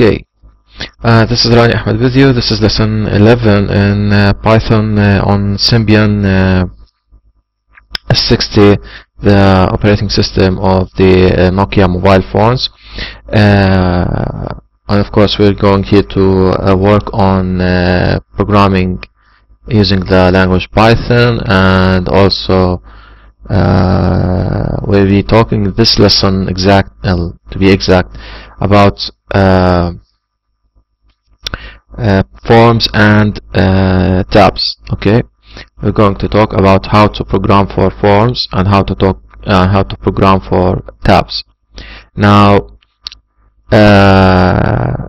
Okay, this is Rani Ahmed with you. This is lesson 11 in Python on Symbian S60, the operating system of the Nokia mobile phones. And of course we're going here to work on programming using the language Python, and also we'll be talking in this lesson to be exact about forms and tabs. Okay, we're going to talk about how to program for forms and how to program for tabs. Now, I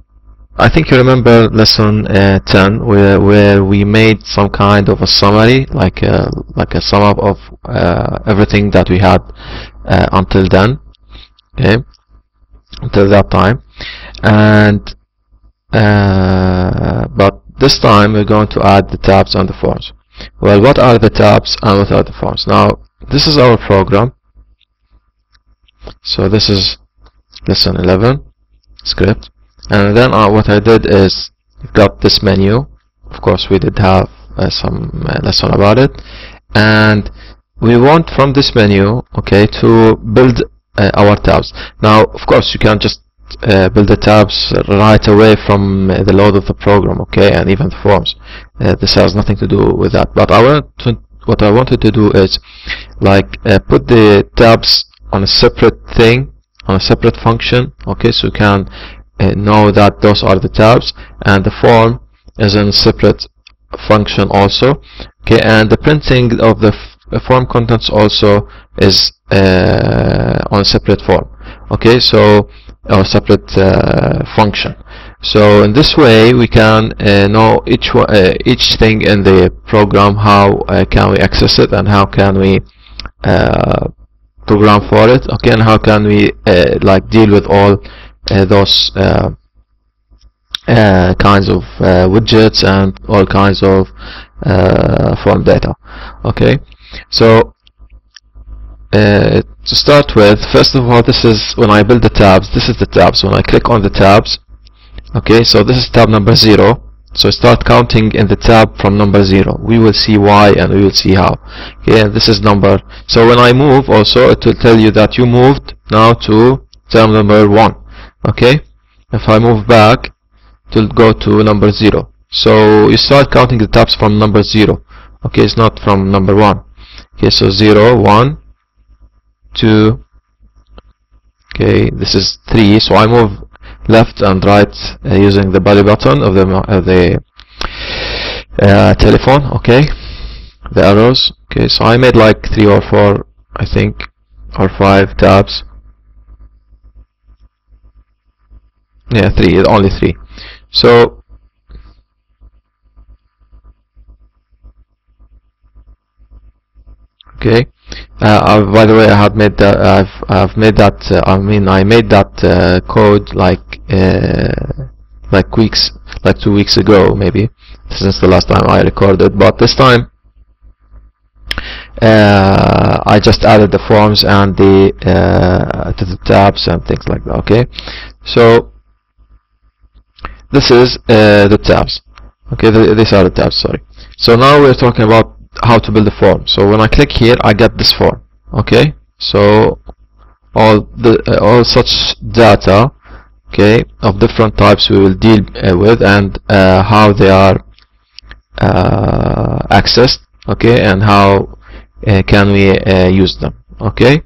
think you remember lesson 10 where we made some kind of a summary, like a sum up of everything that we had until then. Okay, until that time. And but this time we're going to add the tabs and the forms. Well, what are the tabs and what are the forms? Now, this is our program. So this is lesson 11 script, and then what I did is we've got this menu. Of course, we did have some lesson about it, and we want from this menu, okay, to build our tabs. Now, of course, you can't just build the tabs right away from the load of the program, okay, and even the forms. This has nothing to do with that. But what I wanted to do is put the tabs on a separate thing, on a separate function, okay, so you can know that those are the tabs, and the form is in a separate function also, okay, and the printing of the form contents also is on a separate form, okay, so or separate function. So in this way we can know each thing in the program, how can we access it, and how can we program for it, okay, and how can we deal with all those kinds of widgets and all kinds of form data. Okay, so to start with, first of all, this is when I build the tabs. This is the tabs. When I click on the tabs, okay, so this is tab number 0. So start counting in the tab from number 0. We will see why and we will see how. Okay, and this is number. So when I move, also it will tell you that you moved now to tab number 1. Okay, if I move back, it will go to number 0. So you start counting the tabs from number 0. Okay, it's not from number 1. Okay, so 0, 1, 2. Okay, this is 3. So I move left and right using the belly button of the telephone, okay, the arrows. Okay, so I made like 3 or 4, I think, or 5 tabs. Yeah, 3, only 3. So okay, by the way, I have made that. I've made that. I made that code like 2 weeks ago, maybe, since the last time I recorded. But this time, I just added the forms and the to the tabs and things like that. Okay, so this is the tabs. Okay, these are the tabs. Sorry. So now we're talking about how to build a form. So when I click here, I get this form. Okay, so all such data, okay, of different types we will deal with, and how they are accessed, okay, and how can we use them. Okay,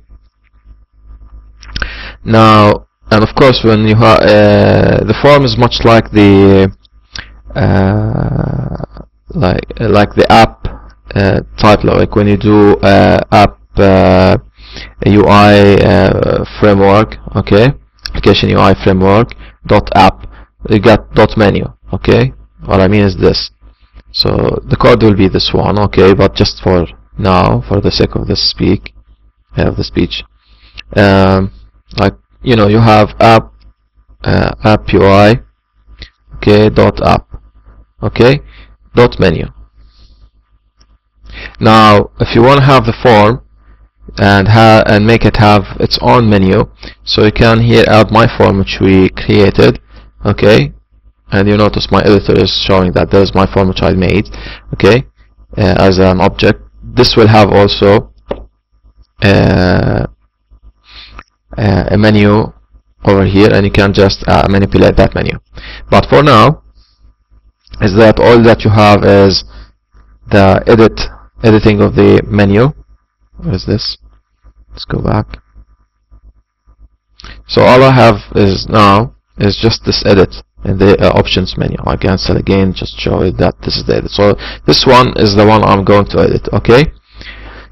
now, and of course, when you have the form is much like the like the app type, like when you do app UI framework, okay, application UI framework dot app, you get dot menu. Okay, what I mean is this. So the code will be this one, okay, but just for now, for the sake of this speech, like, you know, you have app UI, okay, dot app, okay, dot menu. Now, if you want to have the form and make it have its own menu, so you can here add my form which we created, okay, and you notice my editor is showing that there is my form which I made, okay, as an object. This will have also a menu over here, and you can just manipulate that menu. But for now, is that all that you have is the editing of the menu. What is this? Let's go back. So all I have is now is just this edit in the options menu. I cancel again, just show it that this is the edit. So this one is the one I'm going to edit, okay?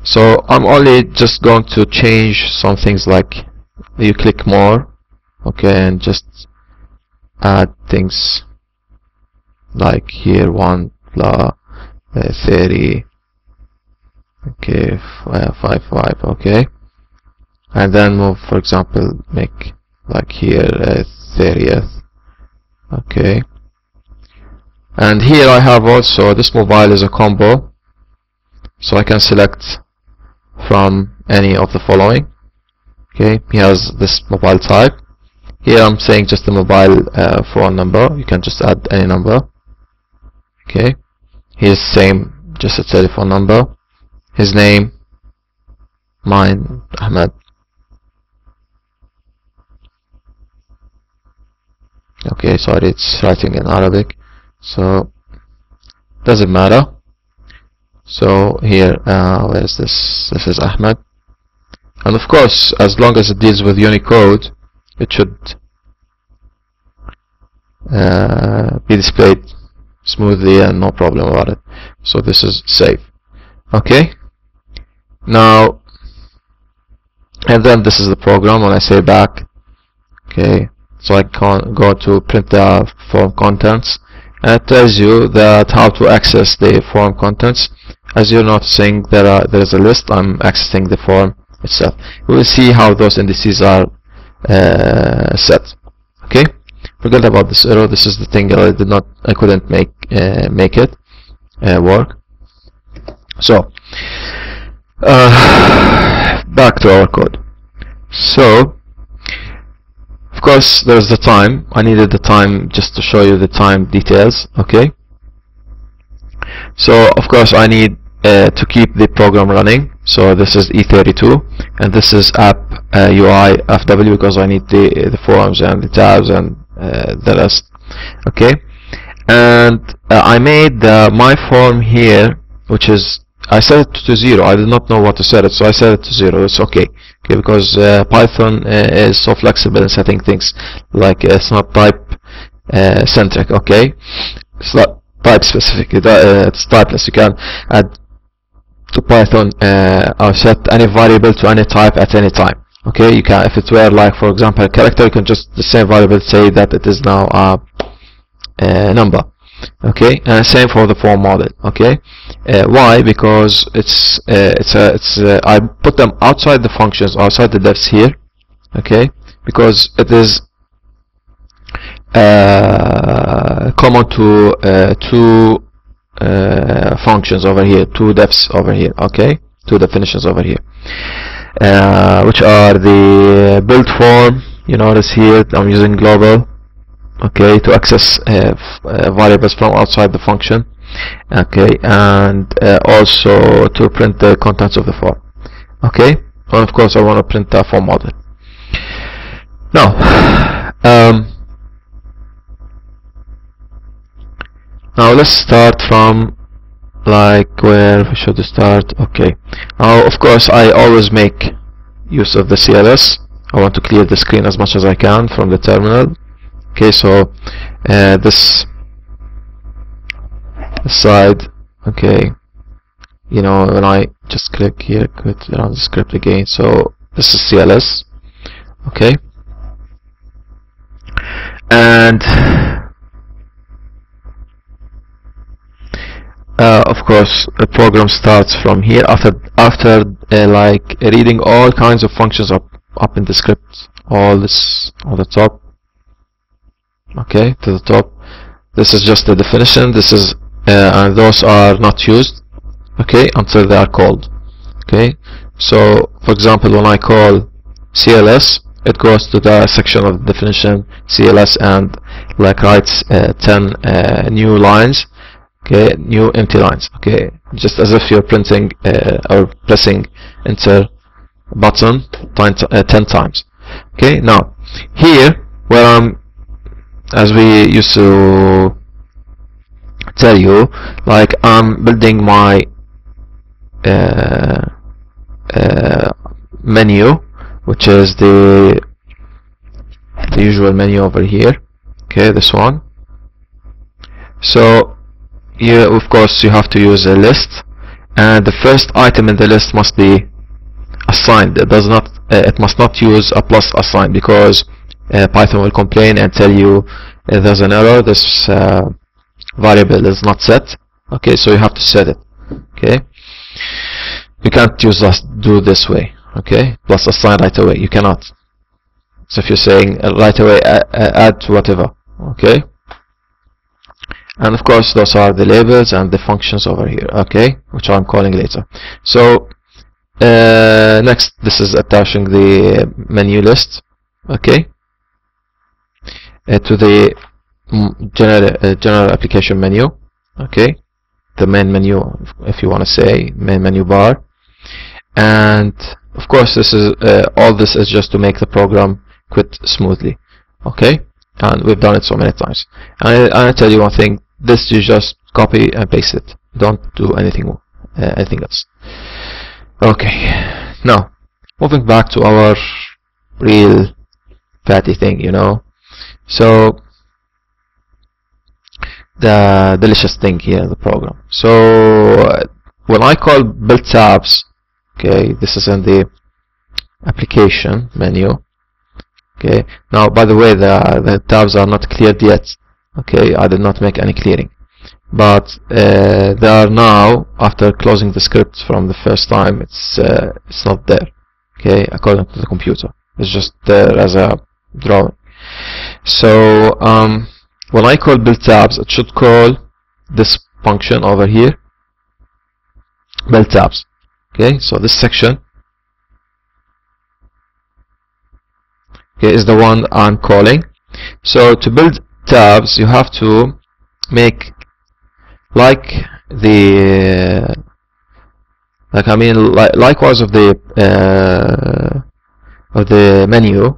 So I'm only just going to change some things, like you click more, okay, and just add things like here 1 blah 30, okay, 55, okay, and then move, for example, make like here 30th, okay, and here I have also this mobile is a combo, so I can select from any of the following, okay. He has this mobile type. Here I'm saying just the mobile phone number. You can just add any number, okay. Here's same, just a telephone number. His name, mine, Ahmed. Okay, sorry, it's writing in Arabic, so doesn't matter. So here, where is this? This is Ahmed, and of course, as long as it deals with Unicode, it should be displayed smoothly and no problem about it. So this is safe, okay. Now, and then this is the program. When I say back, okay, so I can go to print the form contents, and it tells you that how to access the form contents. As you're noticing, there is a list. I'm accessing the form itself. We will see how those indices are set, okay. Forget about this arrow. This is the thing that I couldn't make it work. So back to our code. So of course there's the time. I needed the time just to show you the time details, okay. So of course I need to keep the program running. So this is E32, and this is app UI FW, because I need the forms and the tabs and the rest, okay. And I made my form here, which is, I set it to 0. I did not know what to set it, so I set it to 0. It's okay, because Python is so flexible in setting things, like it's not type centric, okay. It's not type specific, it's typeless. You can add to Python or set any variable to any type at any time, okay. You can, if it were like, for example, a character, you can just the same variable say that it is now a number, okay. And same for the form model, okay. Why? Because I put them outside the functions, outside the defs here, okay, because it is common to two functions over here, two defs over here, okay, two definitions over here, which are the build form. You notice here I'm using global, okay, to access variables from outside the function, okay, and also to print the contents of the form, okay. And of course I want to print the form model. Now let's start from like where we should start, okay. Now of course I always make use of the CLS. I want to clear the screen as much as I can from the terminal, okay. So this side, okay, you know, when I just click here, quit run the script again. So this is CLS, okay. And of course the program starts from here after like reading all kinds of functions up in the script, all this on the top, okay, to the top. This is just the definition. This is and those are not used, okay, until they are called, okay. So for example, when I call CLS, it goes to the section of definition CLS, and like writes 10 new lines, okay, new empty lines, okay, just as if you're printing or pressing enter button 10 times. Okay, now here where I'm, as we used to tell you, like I'm building my menu, which is the usual menu over here, okay, this one. So here of course you have to use a list, and the first item in the list must be assigned. It must not use a plus assign, because Python will complain and tell you there's an error, this variable is not set. Okay, so you have to set it. Okay, you can't do this way. Okay, plus assign right away, you cannot. So if you're saying right away add whatever, okay, and of course those are the labels and the functions over here, okay, which I'm calling later. So next, this is attaching the menu list, okay, to the general application menu, okay, the main menu, if you want to say main menu bar. And of course this is all this is just to make the program quit smoothly, okay, and we've done it so many times. And I tell you one thing, this you just copy and paste it, don't do anything else. Okay, now moving back to our real fatty thing, you know, so the delicious thing here, the program. So when I call build tabs, okay, this is in the application menu. Okay, now by the way, the tabs are not cleared yet. Okay, I did not make any clearing, but they are now, after closing the script from the first time, it's not there. Okay, according to the computer, it's just there as a drawing. So when I call build tabs, it should call this function over here, build tabs. Okay, so this section, okay, is the one I'm calling. So to build tabs, you have to make like the likewise of the menu,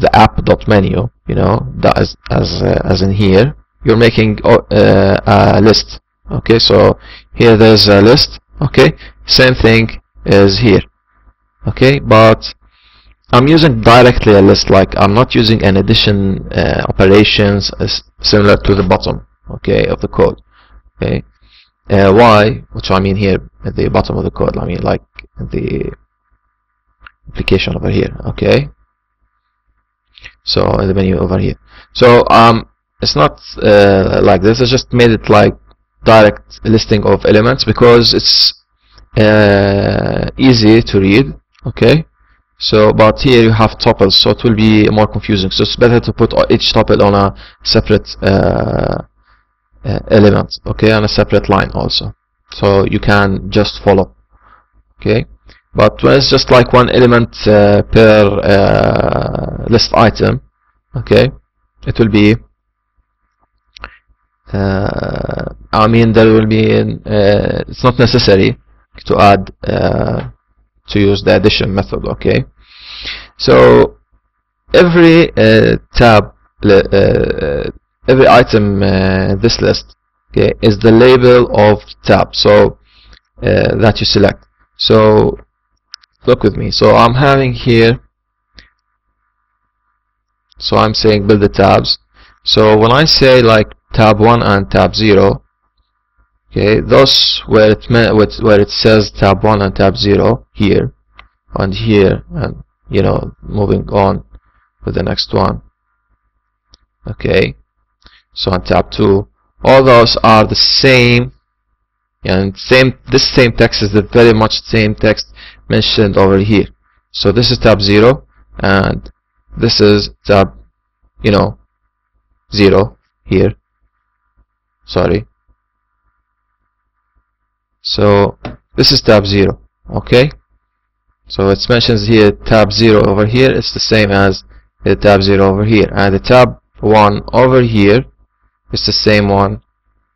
the app.menu, you know, that is as in here you're making a list. Okay, so here there's a list. Okay, same thing is here. Okay, but I'm using directly a list, like I'm not using an addition operations similar to the bottom, okay, of the code. Okay, why? Which I mean here at the bottom of the code, I mean like the application over here. Okay, so in the menu over here. So it's not like this. I just made it like direct listing of elements because it's easy to read. Okay, so but here you have tuples, so it will be more confusing, so it's better to put each tuple on a separate element, okay, on a separate line also, so you can just follow. Okay, but when it's just like one element per list item, okay, it will be I mean there will be it's not necessary to add to use the addition method. Okay, so every tab, every item in this list, okay, is the label of tab, so that you select. So look with me, so I'm having here, so I'm saying build the tabs. So when I say like tab 1 and tab 0, okay, those where it says tab 1 and tab 0 here and here, and you know, moving on with the next one. Okay, so on tab 2, all those are the same, and this same text is the very much same text mentioned over here. So this is tab 0 and this is tab, you know, 0 here, sorry. So this is tab 0. Okay, so it mentions here tab 0 over here, it's the same as the tab 0 over here, and the tab one over here is the same one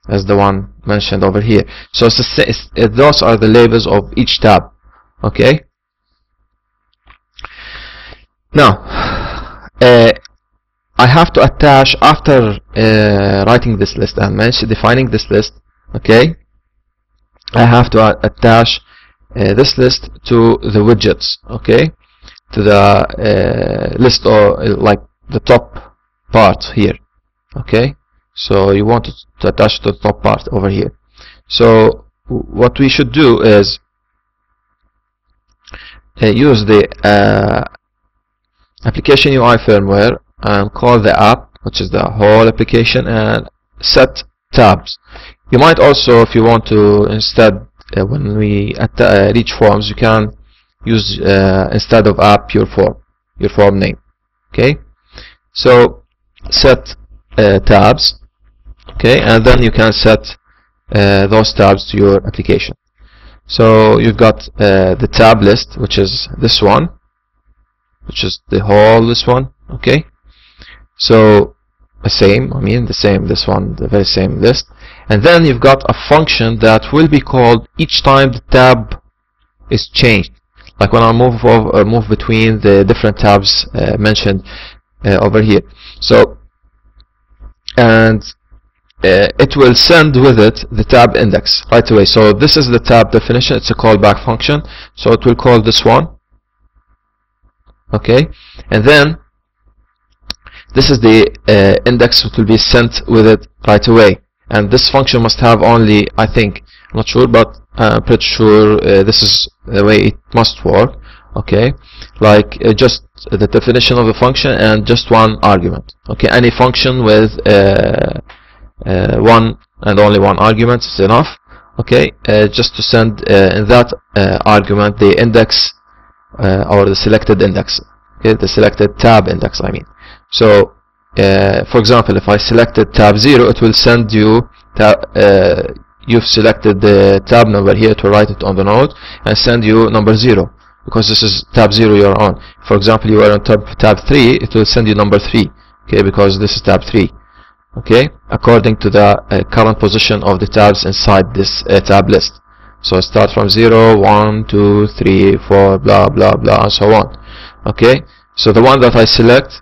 as the one mentioned over here. So those are the labels of each tab. Okay. Now I have to attach, after writing this list and defining this list, okay, I have to attach this list to the widgets, okay, to the list, or like the top part here. Okay, so you want to attach to the top part over here. So what we should do is use the application UI firmware and call the app, which is the whole application, and set tabs. You might also, if you want to, instead when we reach forms, you can use instead of app your form name. Okay, so set tabs. Okay, and then you can set those tabs to your application. So you've got the tab list, which is this one, which is the whole this one. Okay, so this one, the very same list. And then you've got a function that will be called each time the tab is changed, like when I move between the different tabs mentioned over here. So, and it will send with it the tab index right away. So this is the tab definition. It's a callback function, so it will call this one. Okay, and then this is the index that will be sent with it right away. And this function must have only, I think, I'm not sure, but I'm pretty sure this is the way it must work. Okay, like just the definition of the function and just one argument. Okay, any function with one and only one argument is enough. Okay, just to send in that argument the index or the selected index. Okay, the selected tab index, I mean. So for example, if I selected tab 0, it will send you you've selected the tab number here to write it on the node, and send you number 0, because this is tab 0 you're on. For example, you are on tab 3, it will send you number 3, okay, because this is tab 3. Okay, according to the current position of the tabs inside this tab list. So start from 0, 1, 2, 3, 4, blah blah blah, and so on. Okay, so the one that I select,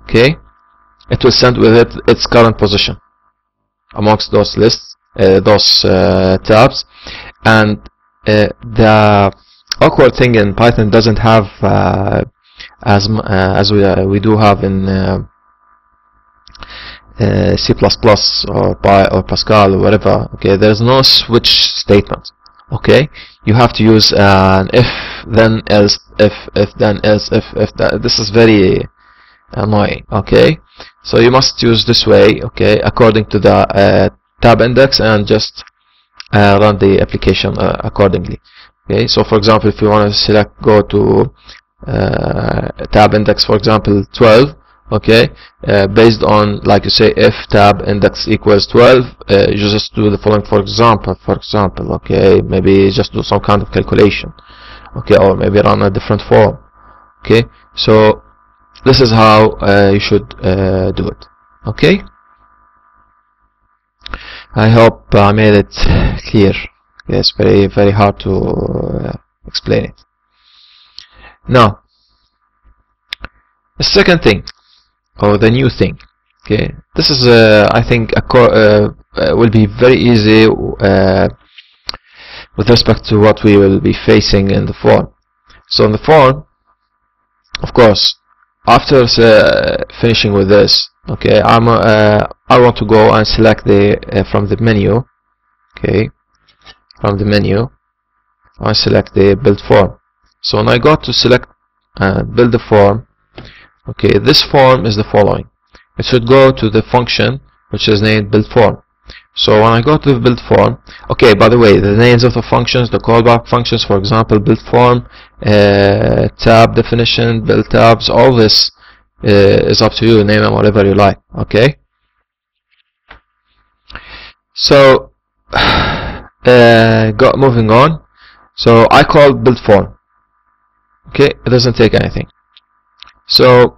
okay, it will send with it its current position amongst those lists, tabs. And the awkward thing in Python doesn't have as we do have in C++ or Pascal or whatever. Okay, there's no switch statement. Okay, you have to use an if then else, if then else, if that. This is very annoying. Okay, so you must use this way, okay, according to the tab index, and just run the application accordingly. Okay, so for example, if you want to go to tab index, for example 12, okay, based on, like you say, if tab index equals 12, you just do the following. For example, okay, maybe just do some kind of calculation, okay, or maybe run a different form. Okay, so this is how you should do it. Okay, I hope I made it clear. It's very hard to explain it. Now, the second thing, or the new thing, okay, this is I think will be very easy with respect to what we will be facing in the form. So in the form, of course, after finishing with this, okay, I want to go and select the from the menu. Okay, from the menu, I select the build form. So when I go to select build the form, okay, this form is the following. It should go to the function which is named build form. So when I go to the build form, okay, by the way, the names of the functions, the callback functions, for example, build form, tab definition, build tabs, all this is up to you. Name them whatever you like. Okay, so moving on. So I call build form. Okay, it doesn't take anything. So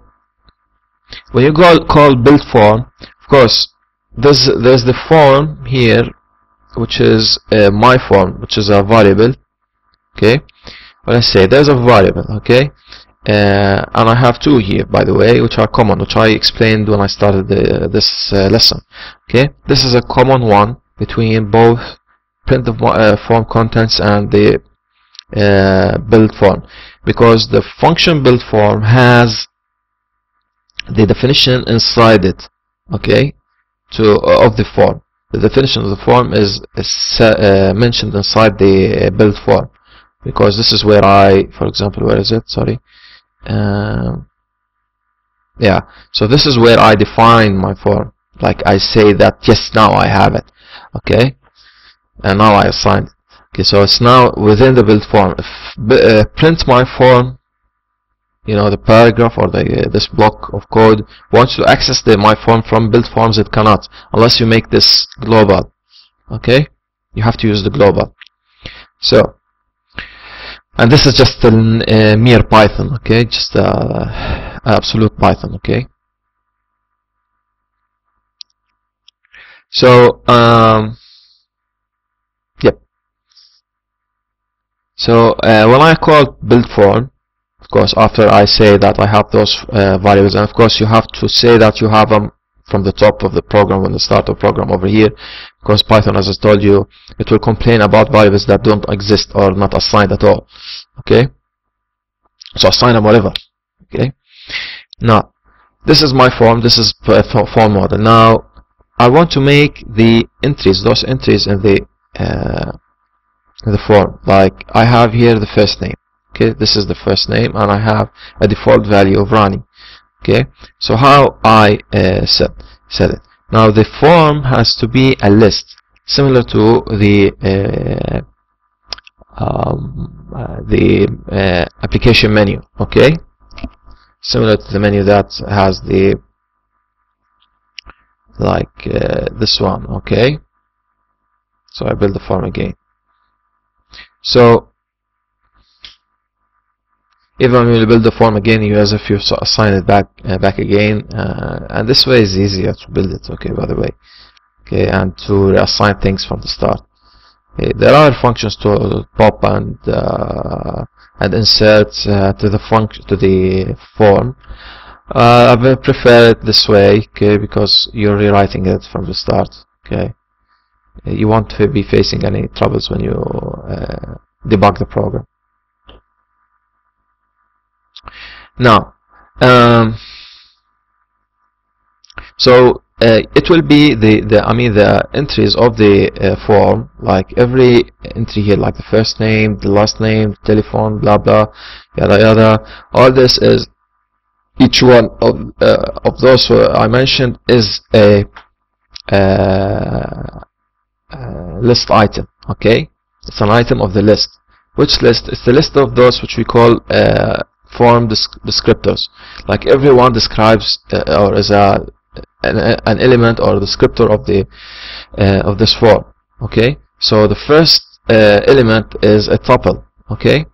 when you call build form, of course there's the form here, which is my form, which is a variable. Okay, well, let's say there's a variable. Okay, and I have two here, by the way, which are common, which I explained when I started this lesson. Okay, this is a common one between both print of form contents and the build form, because the function build form has the definition inside it. Okay, of the form. The definition of the form is mentioned inside the build form, because this is where for example, where is it? Sorry. Yeah, so this is where I define my form. Like I say that, yes, now I have it. Okay, and now I assigned it. Okay, so it's now within the build form. If print my form, you know, the paragraph or this block of code wants to access my form from build forms, it cannot unless you make this global. Okay, you have to use the global. So, and this is just a mere Python. Okay, just absolute Python. Okay, so yep. So when I call build form, of course, after I say that I have those variables, and of course you have to say that you have them from the top of the program, when the start of program over here, because Python, as I told you, it will complain about variables that don't exist or not assigned at all. Okay, so assign them whatever. Okay, now this is my form. This is form model. Now I want to make the entries, those entries in the form. Like I have here the first name. Okay, this is the first name, and I have a default value of Rani. Okay, so how I set it. Now the form has to be a list, similar to the application menu. Okay, similar to the menu that has the this one. Okay, so I build the form again. So even when you build the form again, you as if you assign it back again, and this way is easier to build it. Okay, by the way. Okay, and to reassign things from the start. Okay, there are functions to pop and insert to the form. I prefer it this way, okay, because you're rewriting it from the start. Okay, you won't be facing any troubles when you debug the program. Now, so it will be the entries of the form, like every entry here, like the first name, the last name, the telephone, blah blah, yada yada. All this is, each one of those I mentioned is a list item. Okay, it's an item of the list. Which list? It's the list of those which we call form descriptors. Like everyone describes or is an element or descriptor of the of this form. Okay, so the first element is a tuple. Okay,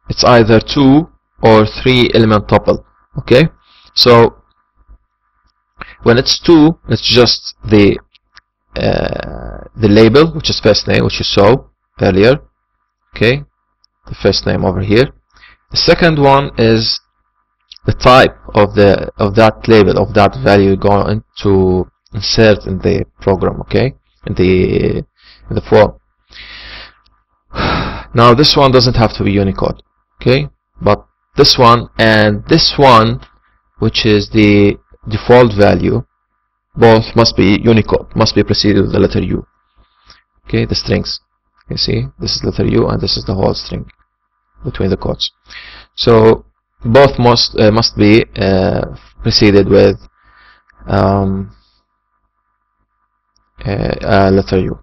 it's either 2 or 3 element tuple. Okay, so when it's 2, it's just the label, which is first name, which you saw earlier. Okay, the first name over here. The second one is the type of that label, of that value going to insert in the program. Okay, in the form. Now this one doesn't have to be Unicode. Okay, but this one and this one, which is the default value, both must be Unicode, must be preceded with the letter U. Okay, the strings. You see, this is letter U and this is the whole string between the quotes. So both must be preceded with letter U.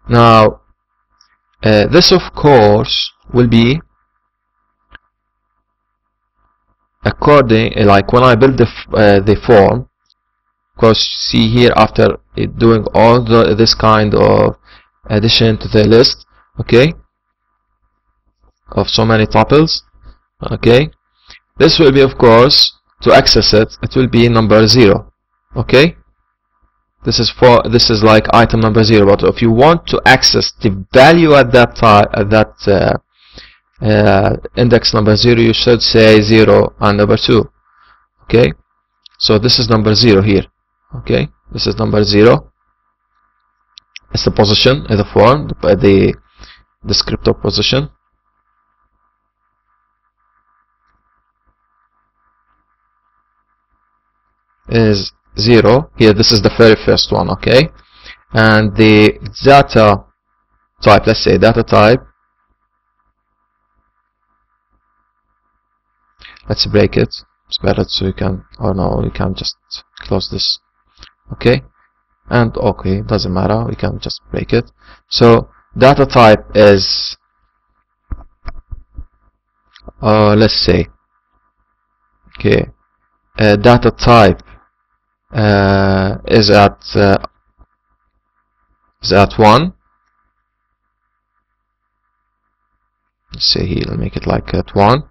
Now this of course will be according, like when I build the form. Of course, see here, after doing all this kind of addition to the list, okay, of so many tuples, okay, this will be of course to access it, it will be number 0. Okay, this is like item number 0. But if you want to access the value at that time, at that index number 0, you should say 0 and number 2. Okay, so this is number 0 here. Okay, this is number 0. It's the position in the form, the descriptor position. Is 0 here. This is the very first one. Okay, and the data type, let's say data type, let's break it. It's better so you can, or no, you can just close this. Okay, and okay, doesn't matter, we can just break it. So data type is let's say, okay, data type is at 1. Let's say here, I'll make it like at 1.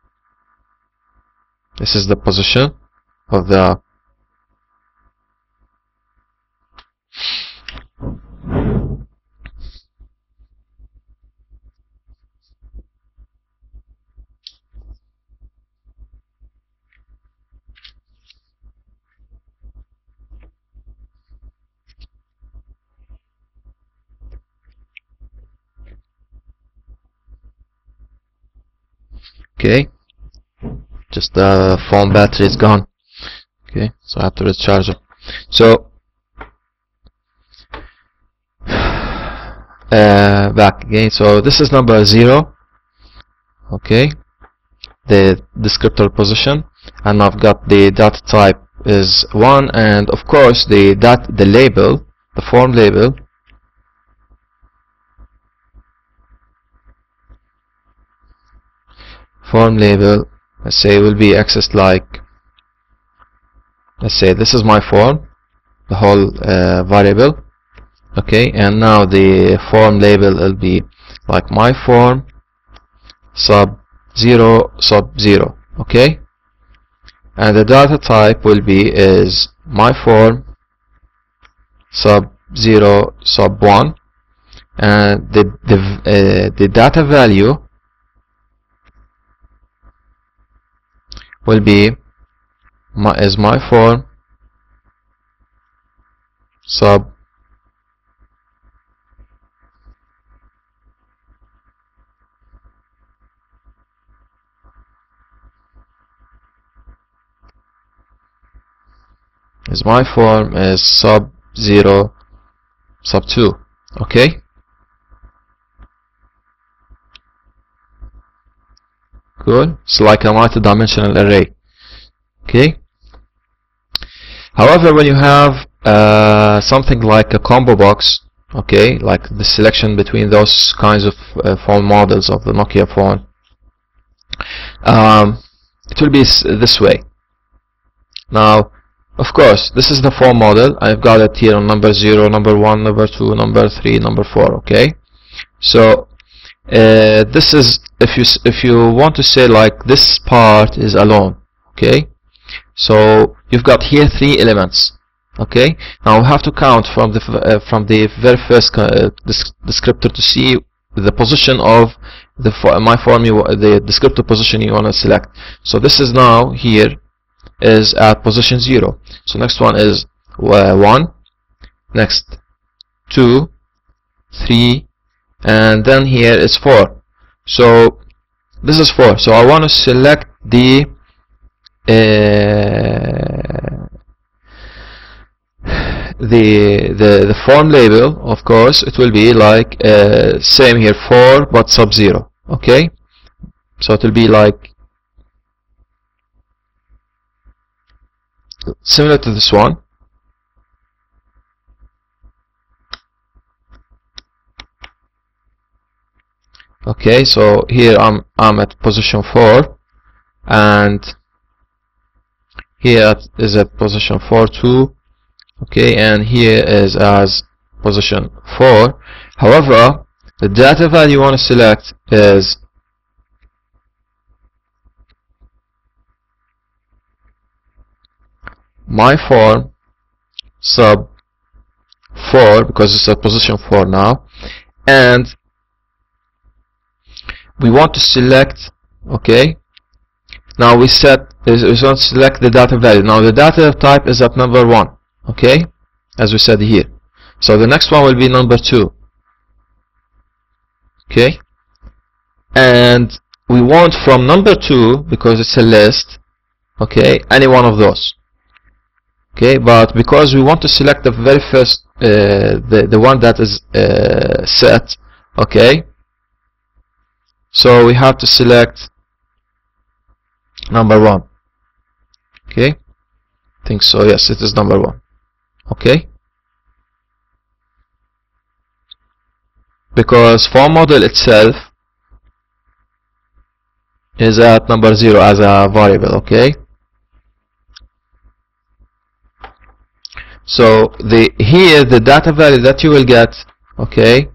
This is the position of the okay, just the phone battery is gone. Okay, so I have to recharge it. So back again. So this is number 0. Okay, the descriptor position, and I've got the data type is 1, and of course the label, the form label, let's say, will be accessed like, let's say this is my form, the whole variable. Okay, and now the form label will be like my form sub 0 sub 0. Okay, and the data type will be is my form sub 0 sub 1, and the data value will be my form sub sub 0 sub 2. Okay, good. It's like a multi-dimensional array. Okay, however, when you have something like a combo box, okay, like the selection between those kinds of phone models of the Nokia phone, it will be this way. Now, of course, this is the phone model. I've got it here on number 0, number 1, number 2, number 3, number 4. Okay, so this is, if you want to say like this part is alone. Okay, so you've got here 3 elements. Okay, now we have to count from the very first descriptor to see the position of the the descriptor position you want to select. So this is now here is at position 0. So next one is 1, next 2, 3, and then here is 4. So this is 4. So I want to select the form label. Of course, it will be like same here, 4 but sub 0. Okay, so it will be like similar to this one. Okay, so here I'm at position 4, and here is at position 4 too. Okay, and here is as position 4. However, the data value you want to select is . my form sub 4, because it's at position 4 now, and we want to select, okay, now we want to select the data value. Now the data type is at number 1, okay, as we said here. So the next one will be number 2, okay, and we want from number 2, because it's a list, okay, any one of those, okay, but because we want to select the very first the one that is set, okay, so we have to select number 1, okay, I think so, yes, it is number 1, okay, because form model itself is at number 0 as a variable, okay. So here the data value that you will get, okay,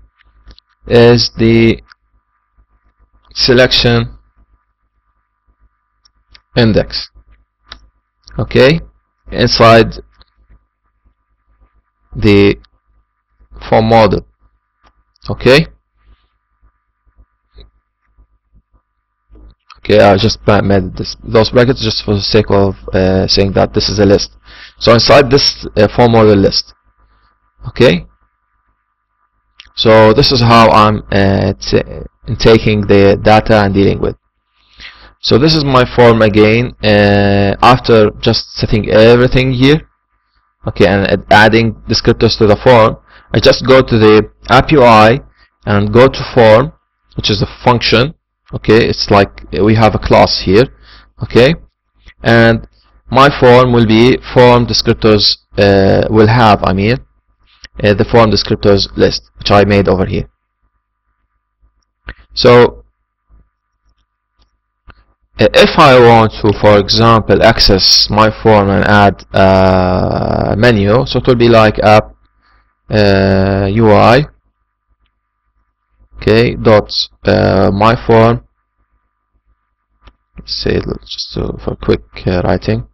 is the selection index, okay, inside the form model, okay. Okay, I just made those brackets just for the sake of saying that this is a list. So inside this form model list, okay. So this is how I'm taking the data and dealing with. So this is my form again. After just setting everything here, okay, and adding descriptors to the form, I just go to the app UI and go to form, which is the function. Okay, it's like we have a class here, okay, and my form will be form descriptors will have, the form descriptors list, which I made over here. So if I want to, for example, access my form and add a menu, so it will be like app UI, okay, dot my form, let's say, just for quick writing,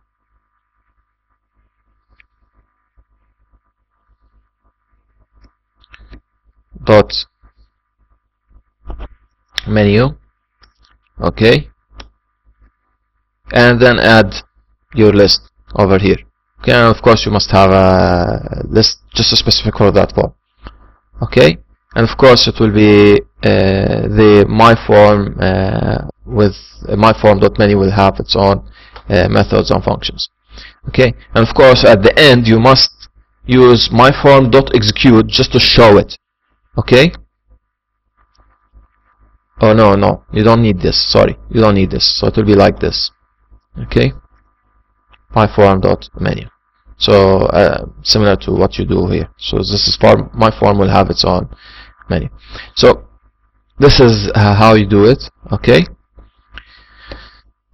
dot menu, okay, and then add your list over here, okay, and of course you must have a list just specific for that form, okay, and of course it will be the my form with my form.menu will have its own methods and functions, okay, and of course at the end you must use my form.execute just to show it, okay. Oh no, you don't need this, sorry, you don't need this, so it will be like this, okay, my form.menu. So similar to what you do here. So this is form, my form will have its own menu. So this is how you do it, okay.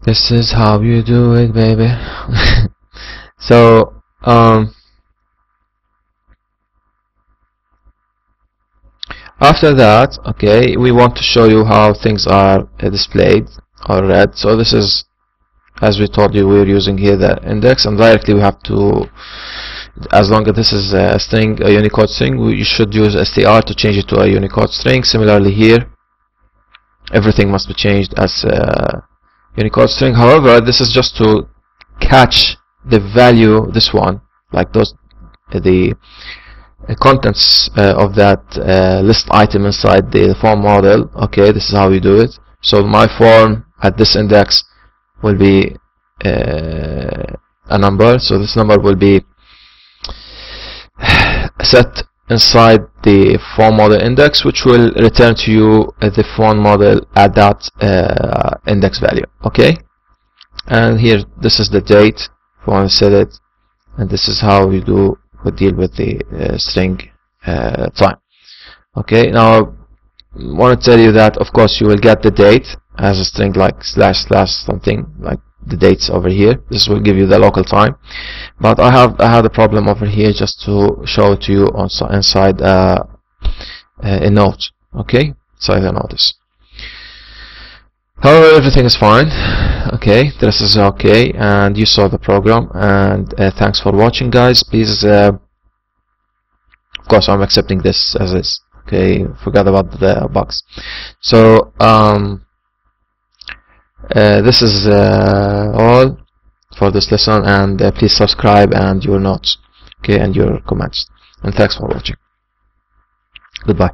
This is how you do it, baby. So after that, okay, we want to show you how things are displayed or read. So this is, as we told you, we're using here the index, and directly we have to, as long as this is a string, a Unicode string, you should use str to change it to a Unicode string. Similarly here, everything must be changed as a Unicode string. However, this is just to catch the value, this one, like those, the contents of that list item inside the form model, okay. This is how we do it. So my form at this index will be a number, so this number will be set inside the form model index, which will return to you the form model at that index value, okay. And here, this is the date if you want to set it, and this is how we deal with the string time, okay. Now I want to tell you that of course you will get the date as a string, like slash something, like the dates over here. This will give you the local time, but I had a problem over here just to show it to you on inside a note, okay, inside a notice. However, everything is fine. Okay, this is okay, and you saw the program. And thanks for watching, guys. Please, of course, I'm accepting this as is. Okay, forgot about the bugs. So this is all for this lesson, and please subscribe and your notes, okay, and your comments. And thanks for watching. Goodbye.